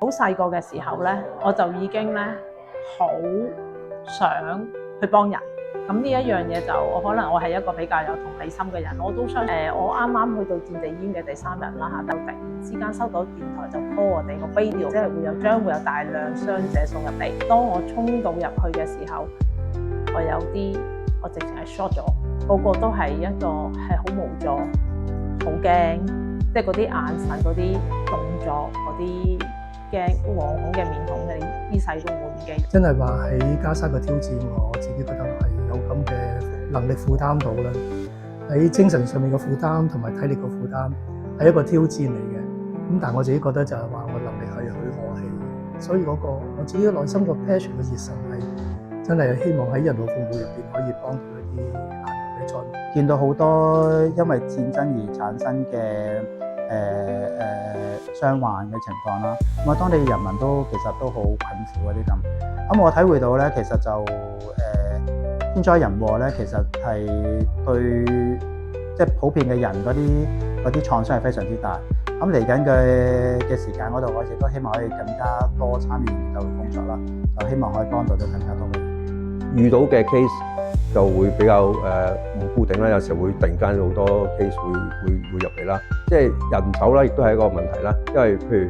好細個嘅時候咧，我就已經咧好想去幫人。咁呢一樣嘢就可能我係一個比較有同理心嘅人，我都相信我啱啱去到戰地醫院嘅第3日啦嚇，就突然之間收到電台就 call 我哋個 radio， 即係將會有大量傷者送入嚟。當我衝到入去嘅時候，我直情係 short 咗，個個都係一個係好無助、好驚，即係嗰啲眼神、嗰啲動作、嗰啲驚惶恐嘅面孔，你呢世都唔會記。真係話喺加沙嘅挑戰，我自己覺得係有咁嘅能力負擔到啦。喺精神上面嘅負擔同埋體力嘅負擔係一個挑戰嚟嘅。咁但係我自己覺得就係話我能力係許可氣，所以嗰個我自己內心個 passion 嘅熱忱係真係希望喺人道服務入邊可以幫到一啲難民嘅災民。見到好多因為戰爭而產生嘅傷患嘅情況啦，咁啊當地人民都其實都好困苦嗰啲咁。咁我體會到咧，其實就天災人禍咧，其實係對即係普遍嘅人嗰啲創傷係非常之大。咁嚟緊嘅時間嗰度，我亦都希望可以更加多參與研究嘅工作啦，就希望可以幫到更加多嘅人。遇到嘅 case 就會比較唔固定啦，有時候會突然間好多 case 會入嚟啦，即係人手啦，亦都係一個問題啦。因為譬如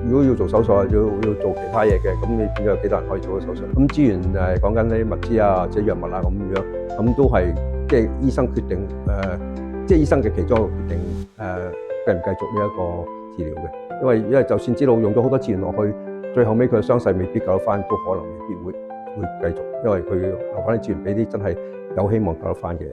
如果要做手術要做其他嘢嘅，咁你變咗有幾多人可以做到手術？咁資源講緊啲物資啊，或者藥物啊咁樣，咁都係即係醫生決定即係醫生嘅其中一個決定繼唔繼續呢一個治療嘅。因為就算知道用咗好多資源落去，最後尾佢嘅傷勢未必救得翻，都可能未必會繼續，因為佢留翻啲資源俾啲真係有希望救得翻嘅人。